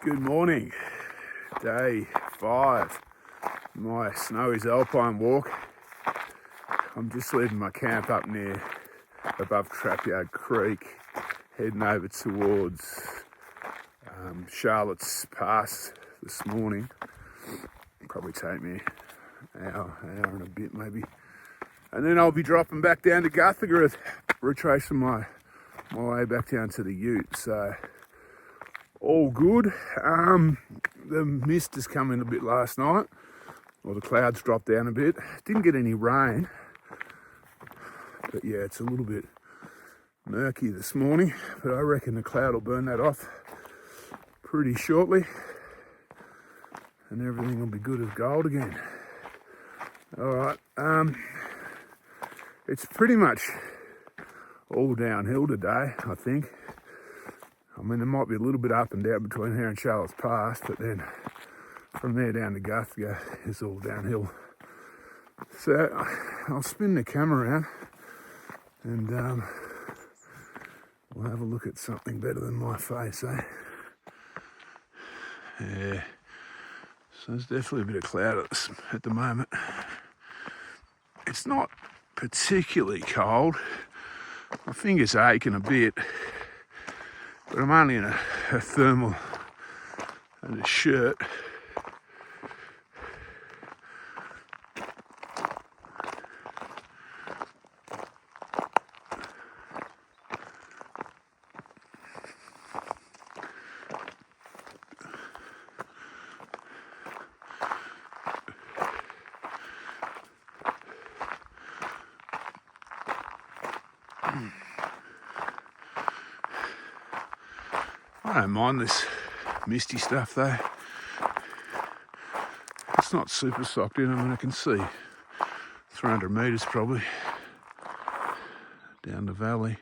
Good morning, day 5, my Snowies Alpine Walk. I'm just leaving my camp up near above Trapyard Creek, heading over towards Charlotte's Pass this morning. Probably take me an hour and a bit maybe. And then I'll be dropping back down to Guthega, retracing my way back down to the Ute. So all good. The mist has come in a bit last night, or the clouds dropped down a bit. Didn't get any rain, but yeah, it's a little bit murky this morning, but I reckon the cloud will burn that off pretty shortly and everything will be good as gold again. All right, it's pretty much all downhill today, I think. I mean, there might be a little bit up and down between here and Charlotte's Pass, but then from there down to Guthega is all downhill. So I'll spin the camera around and we'll have a look at something better than my face, eh? Yeah, so there's definitely a bit of cloud at the moment. It's not particularly cold. My fingers aching a bit, but I'm only in a thermal and a shirt. I don't mind this misty stuff though. It's not super socked in. I mean, I can see 300 metres probably down the valley,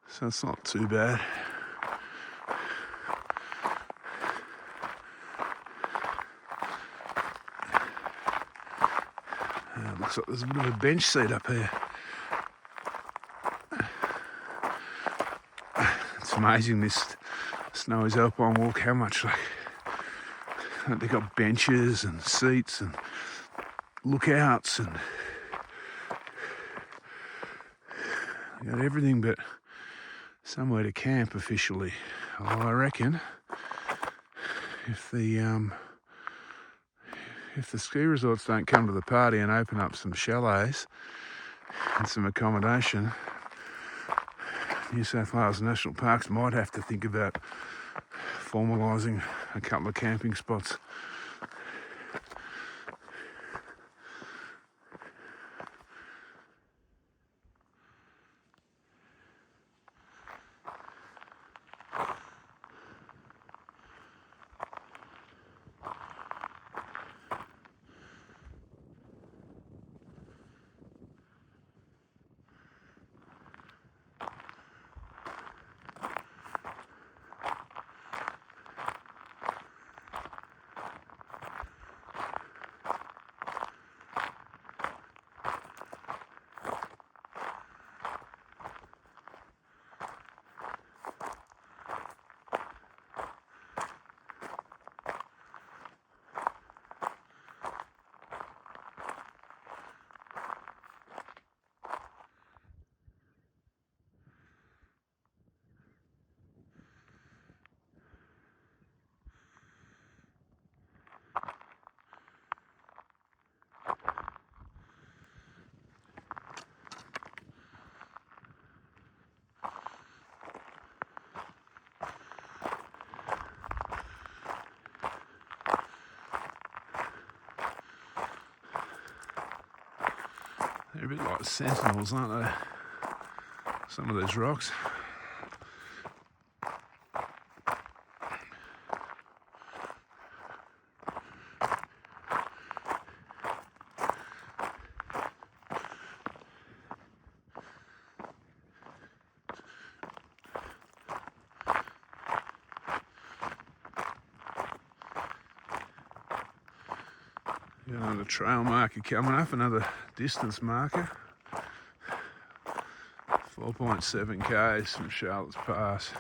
so it's not too bad. Looks like there's a bit of a bench seat up here. It's amazing, this Snowies Alpine Walk, how much they've got benches and seats and lookouts and they got everything but somewhere to camp officially. Although I reckon if the ski resorts don't come to the party and open up some chalets and some accommodation, New South Wales National Parks might have to think about formalising a couple of camping spots. They're a bit like sentinels, aren't they? Some of those rocks. Got another trail marker coming up, another distance marker. 4.7 k's from Charlotte's Pass.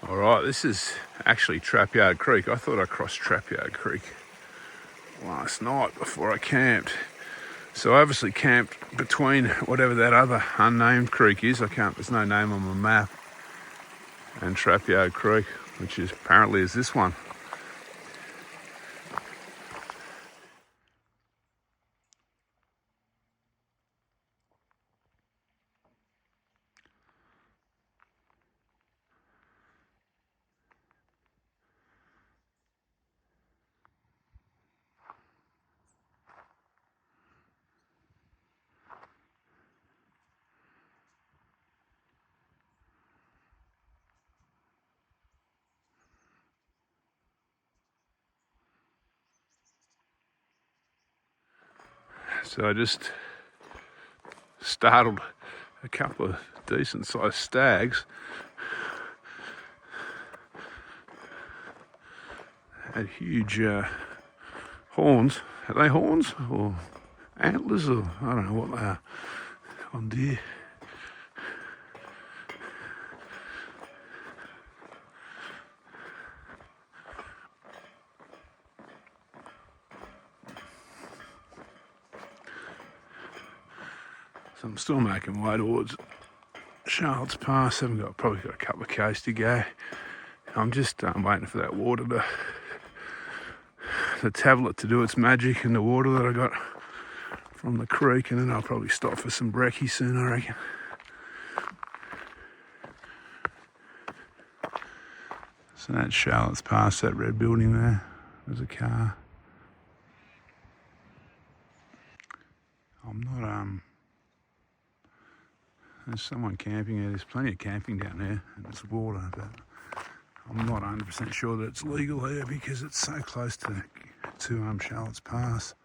All right, this is actually Trapyard Creek. I thought I crossed Trapyard Creek last night before I camped. So I obviously camped between whatever that other unnamed creek is. There's no name on my map. And Trapyard Creek, which is apparently is this one. So I just startled a couple of decent sized stags. Had huge horns. Are they horns or antlers, or I don't know what they are on deer? So I'm still making my way towards Charlotte's Pass. Probably got a couple of k's to go. I'm just waiting for that water the tablet to do its magic in the water that I got from the creek, and then I'll probably stop for some brekkie soon, I reckon. So that's Charlotte's Pass, that red building there. There's a car. I'm not there's someone camping here. There's plenty of camping down there, and it's water, but I'm not 100% sure that it's legal here because it's so close to Charlotte's Pass.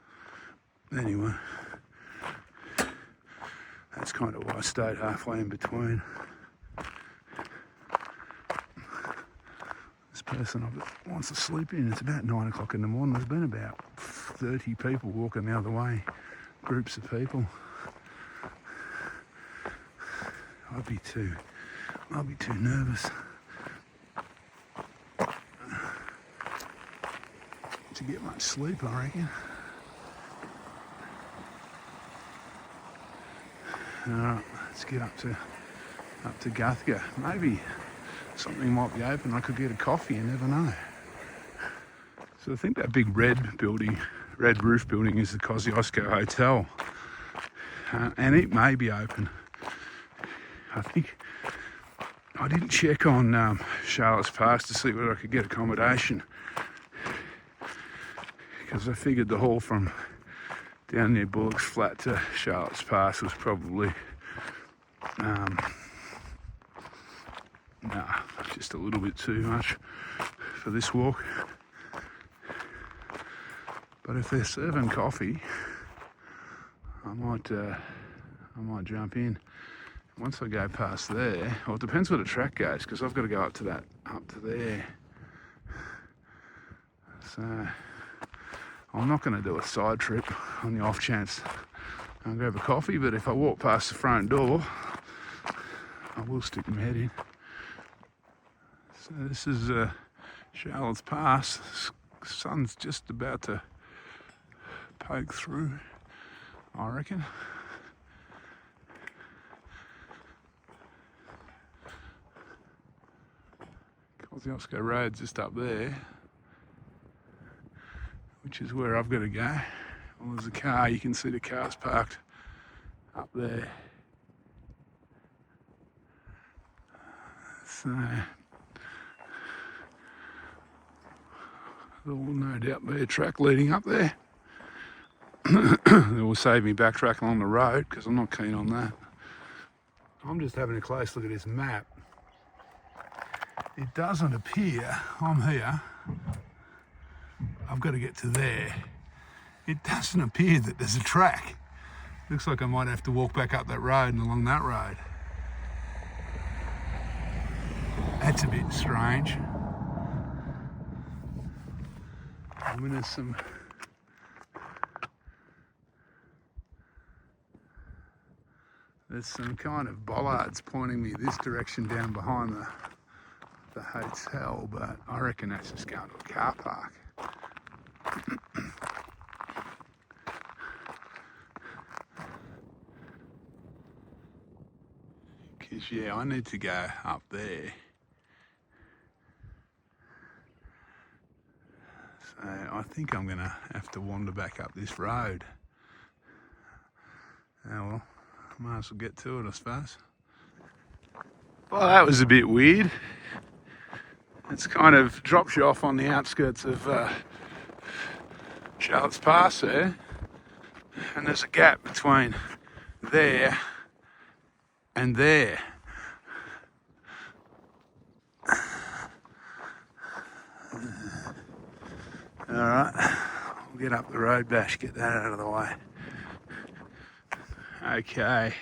Anyway, that's kind of why I stayed halfway in between. This person wants to sleep in. It's about 9 o'clock in the morning. There's been about 30 people walking the other way, groups of people. I'd be too nervous to get much sleep, I reckon. Alright, let's get up to Guthega. Maybe something might be open. I could get a coffee, you never know. So I think that big red roof building is the Kosciuszko Hotel. And it may be open. I think I didn't check on Charlotte's Pass to see whether I could get accommodation, because I figured the haul from down near Bullock's Flat to Charlotte's Pass was probably just a little bit too much for this walk. But if they're serving coffee, I might jump in. Once I go past there, well, it depends where the track goes, because I've got to go up to there. So I'm not going to do a side trip on the off chance I'll grab a coffee, but if I walk past the front door, I will stick my head in. So this is Charlotte's Pass. The sun's just about to poke through, I reckon. Kosciuszko Road's just up there, which is where I've got to go. Well, there's a car, you can see the car's parked up there. So there will no doubt be a track leading up there. It will save me backtracking on the road, because I'm not keen on that. I'm just having a close look at this map. It doesn't appear, I'm here, I've got to get to there. It doesn't appear that there's a track. Looks like I might have to walk back up that road and along that road. That's a bit strange. I mean, there's some kind of bollards pointing me this direction down behind the hotel, but I reckon that's just going to a car park. Because, yeah, I need to go up there. So I think I'm going to have to wander back up this road. Oh well, might as well get to it, I suppose. Well, that was a bit weird. It's kind of drops you off on the outskirts of Charlotte's Pass there, and there's a gap between there and there. Alright, we'll get up the road bash, get that out of the way. Okay,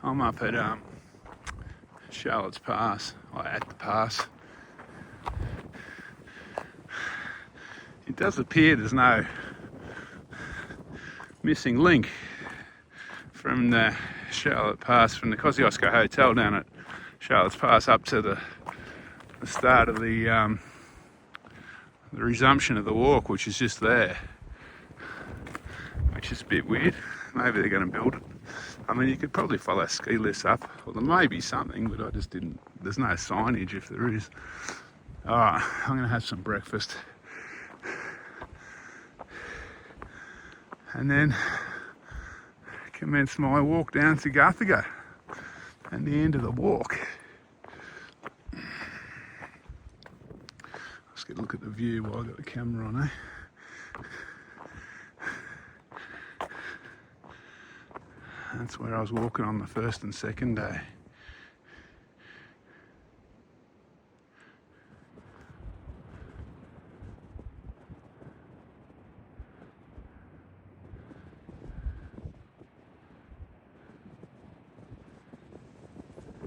I'm up at Charlotte's Pass, or at the pass. It does appear there's no missing link from the Charlotte Pass, from the Kosciuszko Hotel down at Charlotte's Pass up to the start of the resumption of the walk, which is just there, which is a bit weird. Maybe they're going to build it. I mean, you could probably follow ski lifts up, or there may be something, but I just didn't. There's no signage if there is. Alright, I'm going to have some breakfast. And then commence my walk down to Guthega and the end of the walk. Let's get a look at the view while I've got the camera on, That's where I was walking on the first and second day.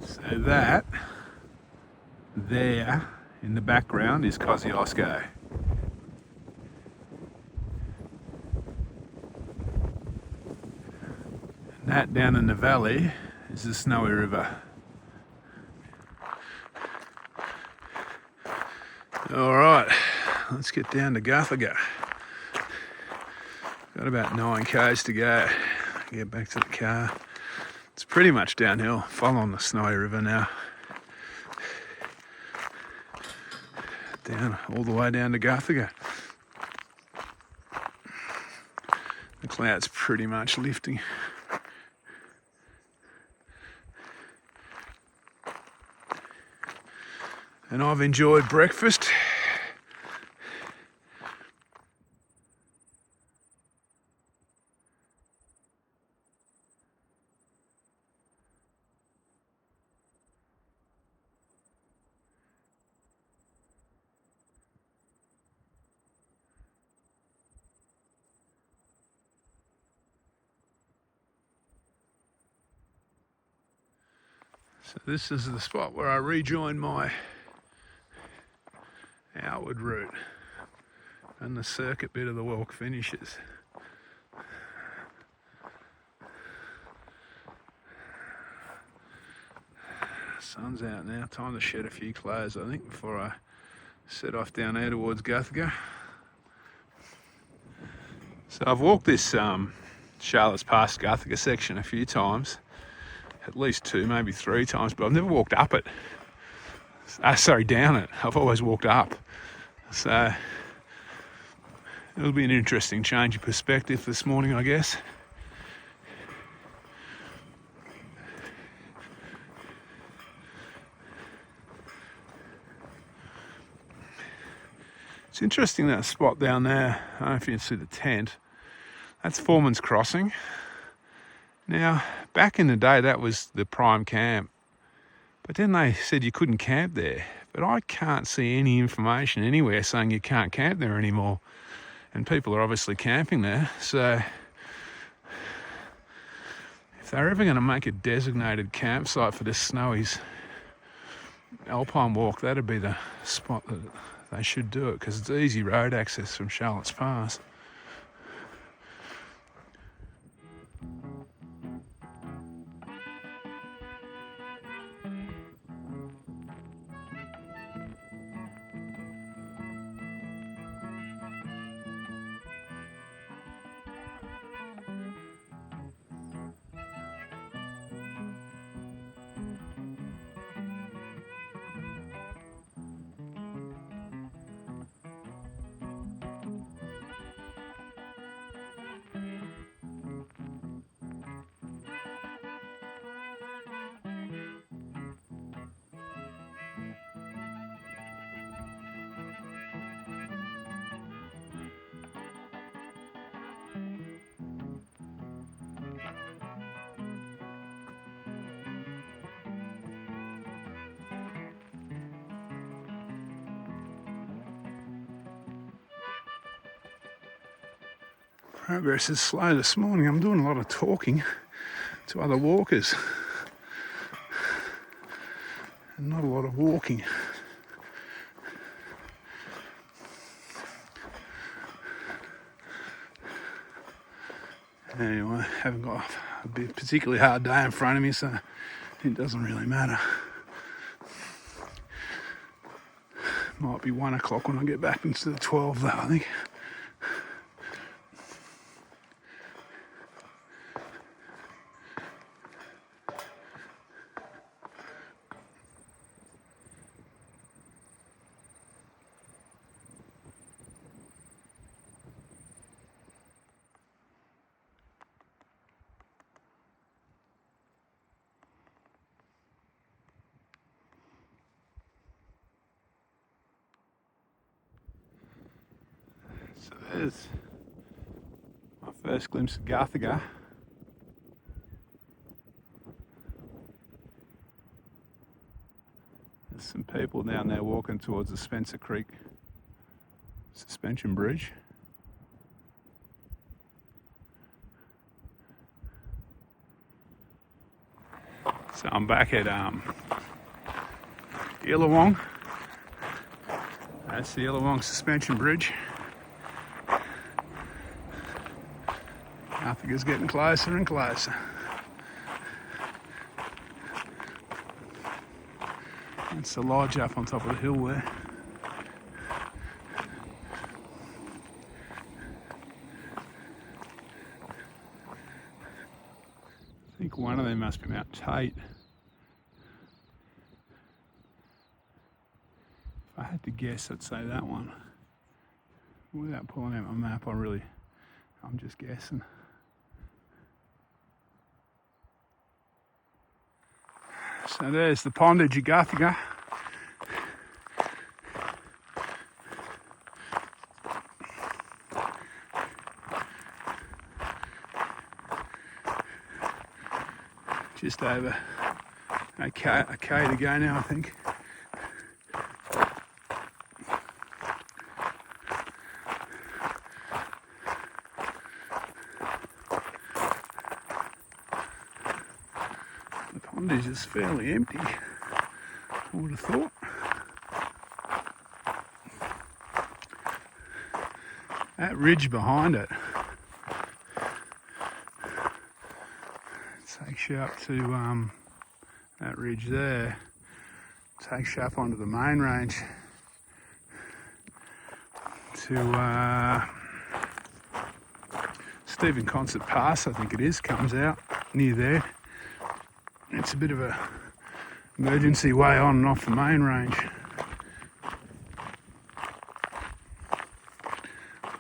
So that there in the background is Kosciuszko. And that down in the valley is the Snowy River. Alright, let's get down to Guthega. Got about 9 k's to go. Get back to the car. It's pretty much downhill, following the Snowy River now. Down, all the way down to Guthega. The cloud's pretty much lifting. And I've enjoyed breakfast. So this is the spot where I rejoin my outward route and the circuit bit of the walk finishes. Sun's out now, time to shed a few clothes I think before I set off down there towards Guthega. So I've walked this Charlotte's Pass Guthega section a few times, at least 2, maybe 3 times, but I've never walked up it. Down it. I've always walked up. So it'll be an interesting change of perspective this morning, I guess. It's interesting, that spot down there. I don't know if you can see the tent. That's Foreman's Crossing. Now, back in the day, that was the prime camp. But then they said you couldn't camp there. But I can't see any information anywhere saying you can't camp there anymore. And people are obviously camping there. So if they're ever going to make a designated campsite for this Snowies Alpine Walk, that'd be the spot that they should do it, because it's easy road access from Charlotte's Pass. Progress is slow this morning. I'm doing a lot of talking to other walkers and not a lot of walking. Anyway, haven't got a particularly hard day in front of me, so it doesn't really matter. Might be 1 o'clock when I get back into the 12 though, I think. So there's my first glimpse of Guthega. There's some people down there walking towards the Spencer Creek suspension bridge. So I'm back at Illawong. That's the Illawong suspension bridge. Guthega's getting closer and closer. It's the lodge up on top of the hill there. I think one of them must be Mount Tate. If I had to guess, I'd say that one. Without pulling out my map, I'm just guessing. So there's the pondage of Guthega. Just over a K to go now, I think. The pondage is fairly empty, I would have thought. That ridge behind it takes you up to that ridge there, takes you up onto the main range to Stephen Concert Pass, I think it is, comes out near there. It's a bit of a emergency way on and off the main range.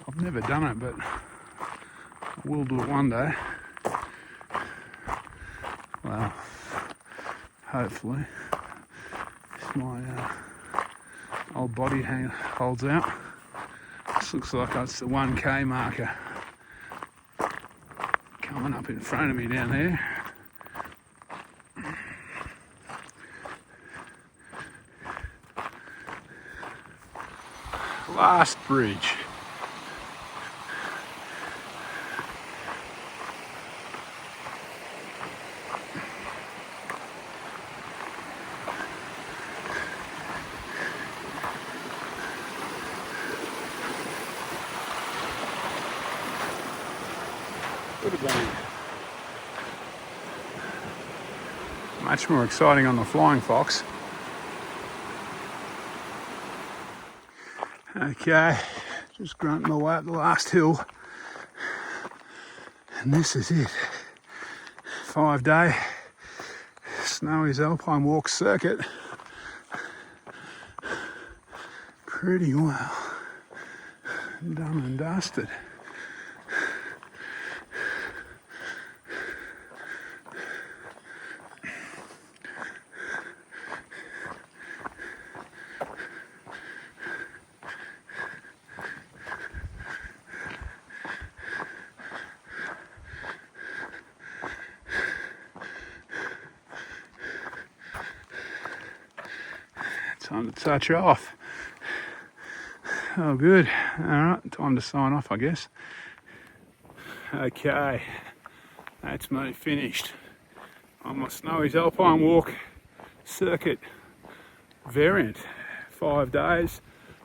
I've never done it, but I will do it one day. Well, hopefully, if my old body holds out. This looks like it's the 1K marker coming up in front of me down there. Last bridge. Would have been much more exciting on the Flying Fox. Okay, just grunting my way up the last hill, and this is it. 5-day Snowies Alpine Walk Circuit. Pretty well done and dusted. Time to touch off. Oh, good. All right, time to sign off, I guess. Okay, that's me finished on my Snowies Alpine Walk Circuit variant. 5 days,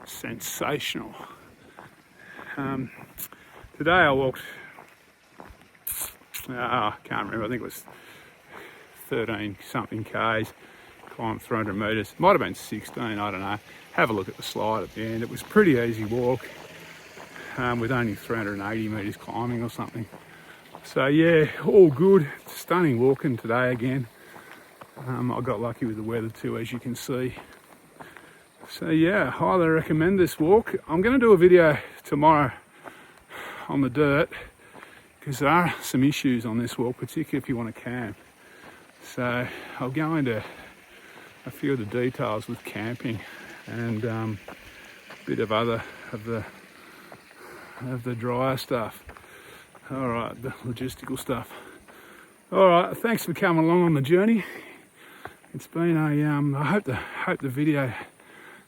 sensational. Today I walked, I can't remember, I think it was 13 something Ks, climbed 300 metres, might have been 16, I don't know. Have a look at the slide at the end. It was a pretty easy walk with only 380 metres climbing or something. So yeah, all good. Stunning walking today again. I got lucky with the weather too, as you can see. So yeah, highly recommend this walk. I'm going to do a video tomorrow on the dirt because there are some issues on this walk, particularly if you want to camp. So I'll go into a few of the details with camping and a bit of other of the drier stuff. All right, the logistical stuff. All right, thanks for coming along on the journey. It's been a I hope the video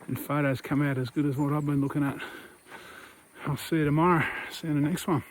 and photos come out as good as what I've been looking at. I'll see you tomorrow. See you in the next one.